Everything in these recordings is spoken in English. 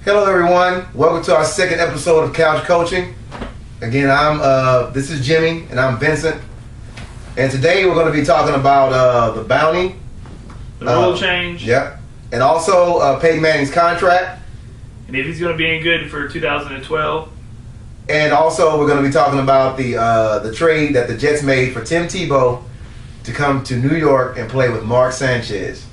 Hello everyone, welcome to our second episode of Couch Coaching. Again, this is Jimmy and I'm Vincent. And today we're going to be talking about the bounty. The rule change. Yep. And also Peyton Manning's contract. And if he's going to be in good for 2012. And also we're going to be talking about the trade that the Jets made for Tim Tebow to come to New York and play with Mark Sanchez.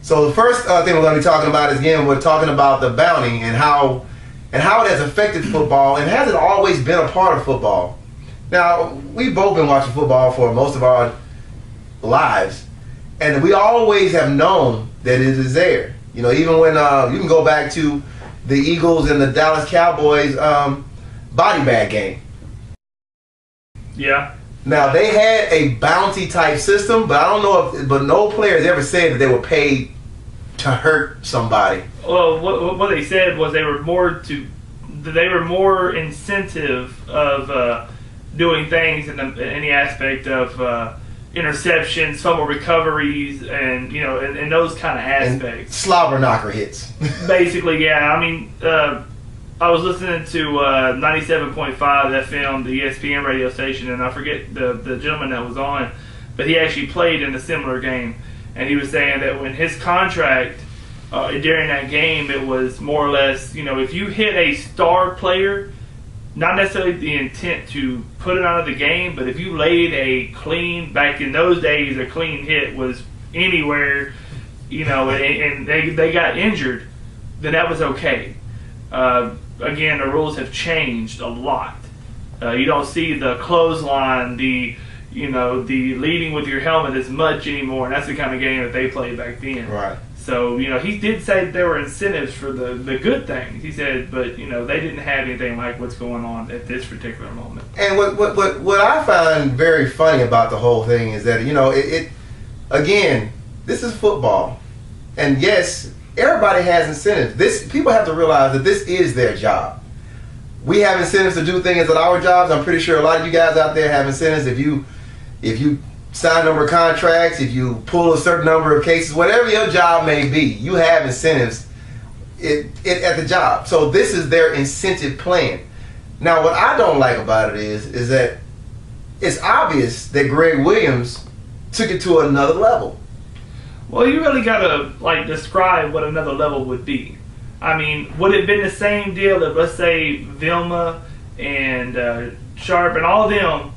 So the first thing we're going to be talking about is, again, we're talking about the bounty and how it has affected football, and has it always been a part of football. Now, we've both been watching football for most of our lives, and we always have known that it is there. You know, even when you can go back to the Eagles and the Dallas Cowboys body bag game. Yeah. Now, they had a bounty type system, but I don't know but no players ever said that they were paid to hurt somebody. Well, what they said was they were more incentive of doing things in the aspect of interceptions, fumble recoveries, and those kind of aspects. And slobber knocker hits. Basically, yeah. I mean, I was listening to 97.5 FM, the ESPN radio station, and I forget the gentleman that was on, but he actually played in a similar game. And he was saying that when his contract, during that game, it was more or less, if you hit a star player, not necessarily the intent to put it out of the game, but if you laid a clean, back in those days, a clean hit was anywhere, and they got injured, then that was okay. Again, the rules have changed a lot. You don't see the clothesline, the leading with your helmet as much anymore, and that's the kind of game that they played back then. Right. So, he did say that there were incentives for the good things. He said, but, they didn't have anything like what's going on at this particular moment. And what I find very funny about the whole thing is that, again, this is football. And yes, everybody has incentives. People have to realize that this is their job. We have incentives to do things at our jobs. I'm pretty sure a lot of you guys out there have incentives. If you sign a number of contracts, if you pull a certain number of cases, whatever your job may be, you have incentives at the job. So this is their incentive plan. Now, what I don't like about it is that it's obvious that Greg Williams took it to another level. Well, you really got to describe what another level would be. I mean, would it have been the same deal if, let's say, Vilma and Sharp and all of them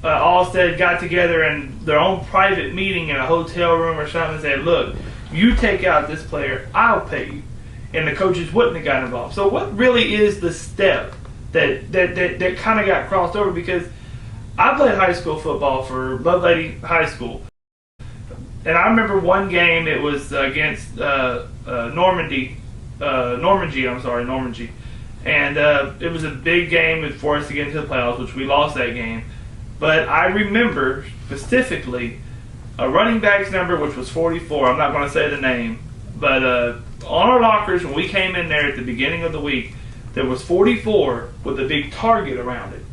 all got together in their own private meeting in a hotel room or something and said, look, you take out this player, I'll pay you. And the coaches wouldn't have gotten involved. So what really is the step that kind of got crossed over? Because I played high school football for Lovelady High School. And I remember one game, it was against Normandy. And it was a big game for us to get into the playoffs, which we lost that game. But I remember specifically a running back's number, which was 44. I'm not going to say the name. But on our lockers, when we came in there at the beginning of the week, there was 44 with a big target around it.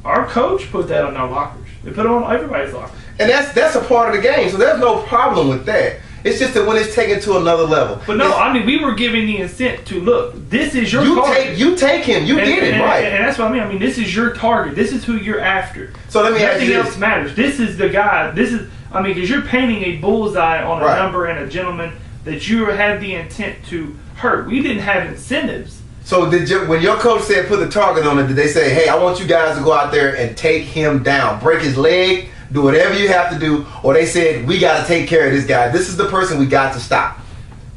Our coach put that on our lockers. They put it on everybody's locker. And that's a part of the game, so there's no problem with that. It's just that when it's taken to another level. But no, we were giving the incent to, look, this is your target. You take him. You get it, right. And that's what I mean. I mean, this is your target. This is who you're after. So let me ask you this. Nothing else matters. This is the guy. Because you're painting a bullseye on a number and a gentleman that you had the intent to hurt. We didn't have incentives. So when your coach said put the target on it, did they say, hey, I want you guys to go out there and take him down, break his leg, do whatever you have to do, or they said, we got to take care of this guy. This is the person we got to stop.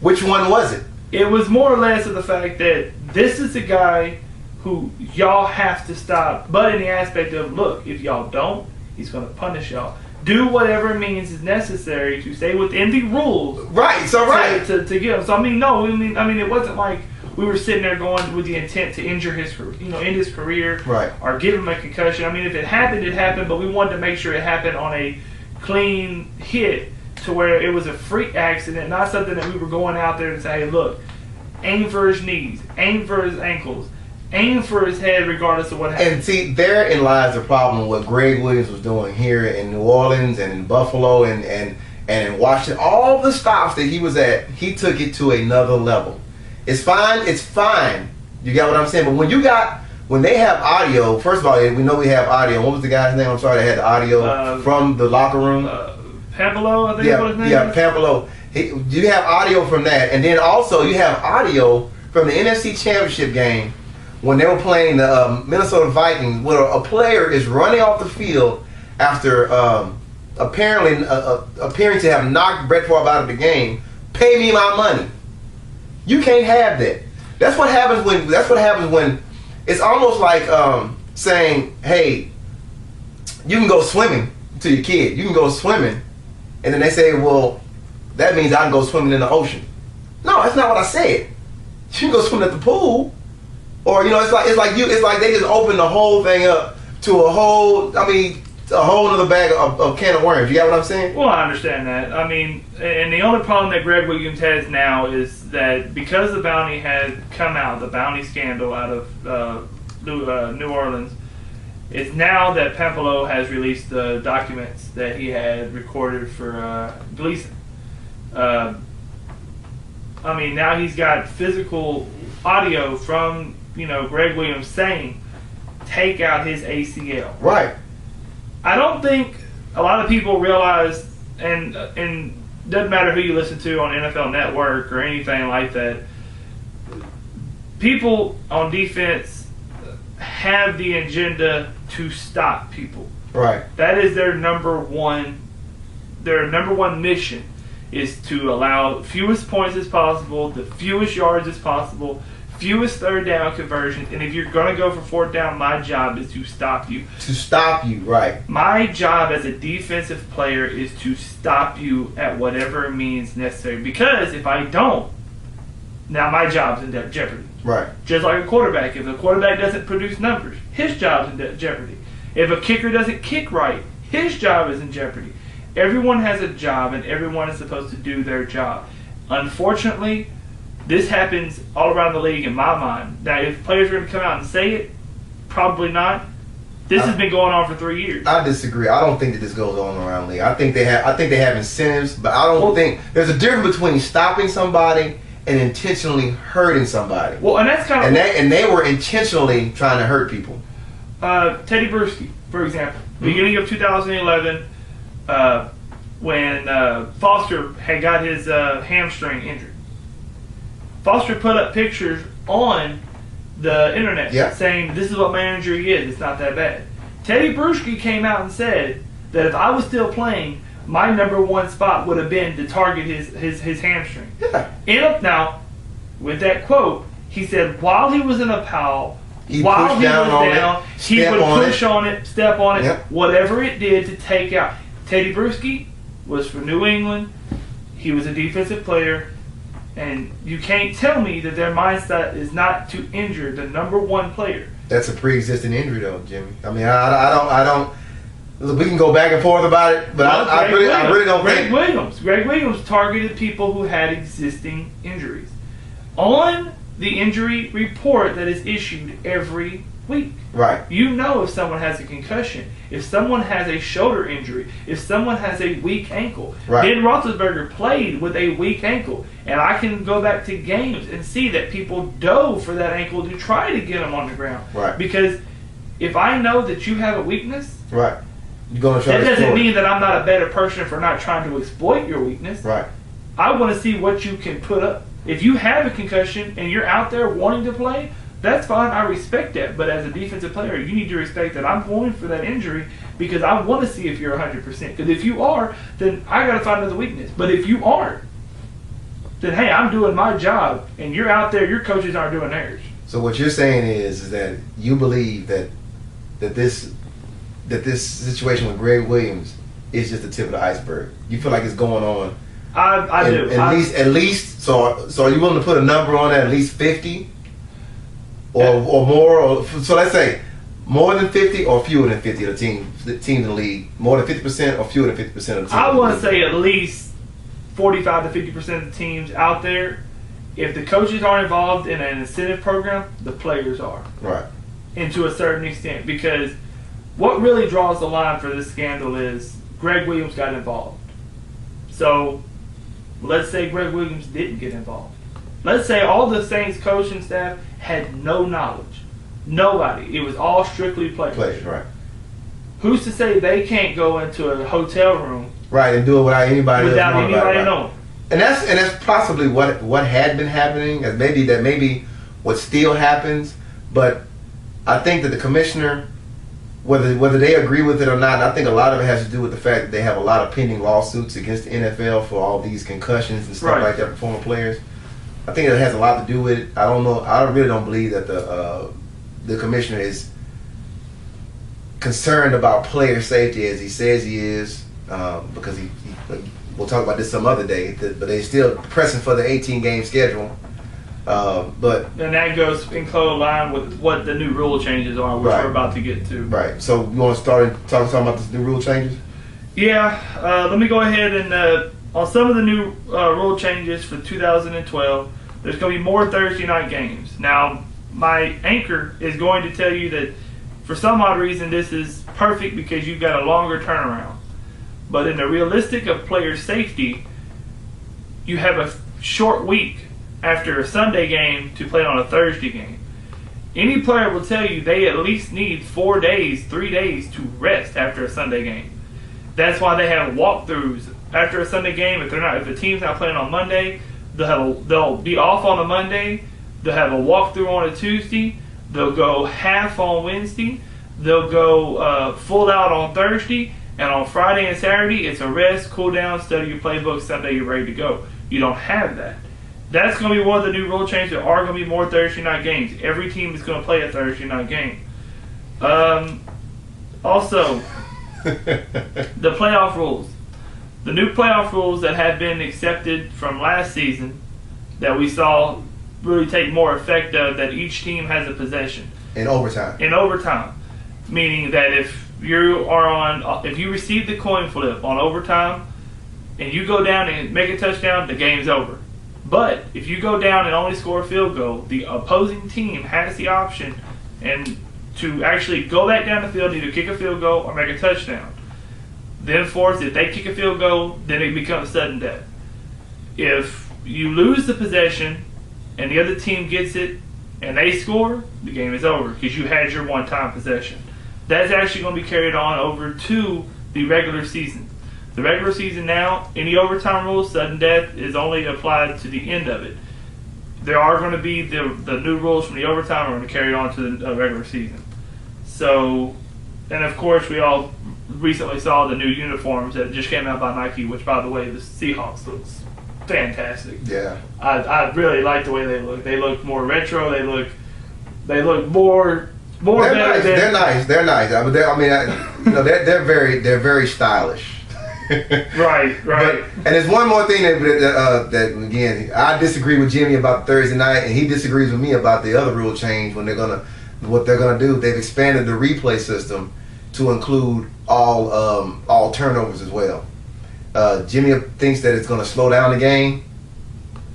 Which one was it? It was more or less of the fact that this is the guy who y'all have to stop, but in the aspect of, look, if y'all don't, he's going to punish y'all. Do whatever means is necessary to stay within the rules. Right, so right. To get him. So, it wasn't like we were sitting there going with the intent to injure his, end his career, right, or give him a concussion. I mean, if it happened, it happened, but we wanted to make sure it happened on a clean hit to where it was a freak accident, not something that we were going out there and say, hey, look, aim for his knees, aim for his ankles, aim for his head regardless of what happens. And see, therein lies the problem with what Greg Williams was doing here in New Orleans and in Buffalo and and in watching all the stops that he was at, he took it to another level. It's fine. It's fine. You got what I'm saying? But when they have audio, first of all, we know we have audio. What was the guy's name? I'm sorry, they had the audio from the locker room. Pampolo, I think is what his name is. Yeah, Pampolo. You have audio from that, and then also you have audio from the NFC Championship game when they were playing the Minnesota Vikings, where a player is running off the field after apparently appearing to have knocked Brett Favre out of the game. Pay me my money. You can't have that. That's what happens when it's almost like saying, "Hey, you can go swimming to your kid. You can go swimming," and then they say, "Well, that means I can go swimming in the ocean." No, that's not what I said. You can go swimming at the pool, or it's like they just opened the whole thing up to a whole other bag of can of worms. You got what I'm saying? Well, I understand that. I mean, and the only problem that Greg Williams has now is that because the bounty had come out, the bounty scandal out of New Orleans, it's now that Pampolo has released the documents that he had recorded for Gleason. Now he's got physical audio from Greg Williams saying, "Take out his ACL." Right. I don't think a lot of people realize, and doesn't matter who you listen to on NFL Network or anything like that, people on defense have the agenda to stop people. Right. That is their number one mission, is to allow fewest points as possible, the fewest yards as possible, fewest third down conversions, and if you're going to go for fourth down, my job is to stop you. To stop you, right. My job as a defensive player is to stop you at whatever means necessary, because if I don't, now my job's in jeopardy. Right. Just like a quarterback. If the quarterback doesn't produce numbers, his job's in jeopardy. If a kicker doesn't kick right, his job is in jeopardy. Everyone has a job, and everyone is supposed to do their job. Unfortunately, this happens all around the league in my mind. Now, if players are going to come out and say it, probably not. This has been going on for 3 years. I disagree. I don't think that this goes on around the league. I think they have incentives, but I don't think there's a difference between stopping somebody and intentionally hurting somebody. Well, and that's kind of and they were intentionally trying to hurt people. Teddy Bruschi, for example, beginning of 2011, when Foster had got his hamstring injured. Foster put up pictures on the internet saying, "This is what my injury is. It's not that bad." Teddy Bruschi came out and said that if I was still playing, my number one spot would have been to target his hamstring. Yeah. Now, with that quote, he said while he was in a pile, he would push on it, step on it, whatever it did to take out. Teddy Bruschi was from New England. He was a defensive player. And you can't tell me that their mindset is not to injure the number one player. That's a pre-existing injury, though, Jimmy. I mean, I don't. We can go back and forth about it, but I really don't think. Greg Williams targeted people who had existing injuries on the injury report that is issued every week. Right. You know if someone has a concussion, if someone has a shoulder injury, if someone has a weak ankle. Right. Ben Roethlisberger played with a weak ankle, and I can go back to games and see that people dove for that ankle to try to get him on the ground. Right. Because if I know that you have a weakness, right, you're gonna try. That doesn't mean that I'm not a better person for not trying to exploit your weakness. Right. I want to see what you can put up. If you have a concussion and you're out there wanting to play, that's fine. I respect that. But as a defensive player, you need to respect that I'm going for that injury because I want to see if you're 100%. Because if you are, then I got to find another weakness. But if you aren't, then hey, I'm doing my job, and you're out there, your coaches aren't doing theirs. So what you're saying is that you believe that this situation with Greg Williams is just the tip of the iceberg. You feel like it's going on. I do. At least. So are you willing to put a number on that? At least 50, or more? So let's say more than 50 or fewer than 50 of the teams in the league. More than 50% or fewer than 50% of the teams. I want to say at least 45 to 50% of the teams out there. If the coaches are involved in an incentive program, the players are. Right. And to a certain extent, because what really draws the line for this scandal is Greg Williams got involved. So let's say Greg Williams didn't get involved. Let's say all the Saints coaching staff had no knowledge. Nobody. It was all strictly players. Players, right. Who's to say they can't go into a hotel room Right, and do it without anybody knowing? Right. And that's possibly what had been happening, and maybe what still happens. But I think that the commissioner, whether they agree with it or not, I think a lot of it has to do with the fact that they have a lot of pending lawsuits against the NFL for all these concussions and stuff like that for former players. I think it has a lot to do with it. I don't know. I really don't believe that the commissioner is concerned about player safety as he says he is, because we'll talk about this some other day. But they're still pressing for the 18-game schedule. And that goes in close line with what the new rule changes are, which we're about to get to. Right. So you want to start talking about the new rule changes? Yeah. Let me go ahead and on some of the new rule changes for 2012, there's going to be more Thursday night games. Now, my anchor is going to tell you that for some odd reason this is perfect because you've got a longer turnaround. But in the realistic of player safety, you have a short week after a Sunday game to play on a Thursday game. Any player will tell you they at least need 3 days to rest after a Sunday game. That's why they have walkthroughs after a Sunday game. If the team's not playing on Monday, they'll be off on a Monday. They'll have a walkthrough on a Tuesday. They'll go half on Wednesday. They'll go full out on Thursday. And on Friday and Saturday, it's a rest, cool down, study your playbook. Sunday, you're ready to go. You don't have that. That's going to be one of the new rule changes. There are going to be more Thursday night games. Every team is going to play a Thursday night game. Also, the playoff rules. The new playoff rules that have been accepted from last season that we saw really take more effect of, that each team has a possession. In overtime. Meaning that if you receive the coin flip on overtime and you go down and make a touchdown, the game's over. But if you go down and only score a field goal, the opposing team has the option to actually go back down the field, either kick a field goal or make a touchdown. Then, if they kick a field goal, then it becomes sudden death. If you lose the possession and the other team gets it and they score, the game is over because you had your one-time possession. That's actually going to be carried on over to the regular season. The regular season now, any overtime rules, sudden death is only applied to the end of it. There are going to be the new rules from the overtime are going to carry on to the regular season. So, and of course, we all recently saw the new uniforms that just came out by Nike, which, by the way, the Seahawks looks fantastic. Yeah. I really like the way they look. They look more retro. They look more better. They're nice. They're nice. They're very stylish. Right. And there's one more thing that again, I disagree with Jimmy about Thursday night, and he disagrees with me about the other rule change what they're gonna do. They've expanded the replay system to include all turnovers as well. Jimmy thinks that it's gonna slow down the game.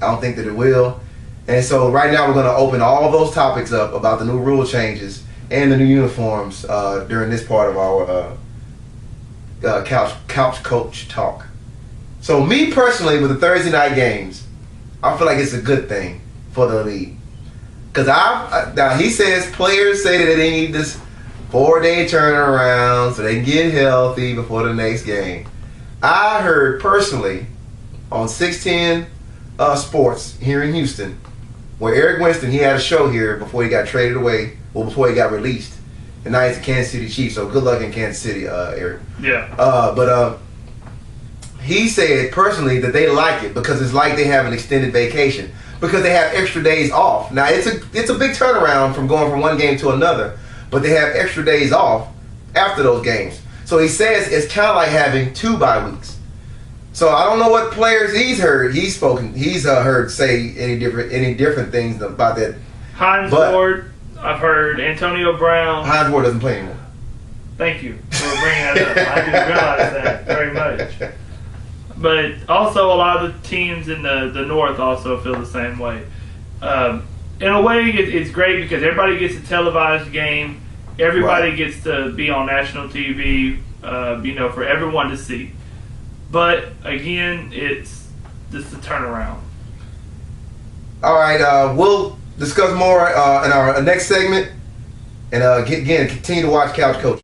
I don't think that it will. And so right now we're gonna open all those topics up about the new rule changes and the new uniforms during this part of our couch coach talk. So me personally, with the Thursday night games, I feel like it's a good thing for the league. Because now he says players say that they need this 4-day turnaround so they can get healthy before the next game. I heard personally on 610 Sports here in Houston, where Eric Winston, he had a show here before he got traded away, or before he got released. And now he's the Kansas City Chiefs, so good luck in Kansas City, Eric. Yeah. But he said personally that they like it because it's like they have an extended vacation because they have extra days off. Now it's a big turnaround from going from one game to another, but they have extra days off after those games. So he says it's kind of like having 2 bye weeks. So I don't know what players he's heard say any different things about that. Hines Ward. I've heard Antonio Brown. Hines Ward doesn't play anymore. Thank you for bringing that up. I didn't realize that very much. But also a lot of the teams in the North also feel the same way. In a way, it's great because everybody gets a televised game. Everybody gets to be on national TV, for everyone to see. But again, it's just a turnaround. All right, we'll discuss more in our next segment. And again, continue to watch Couch Coach.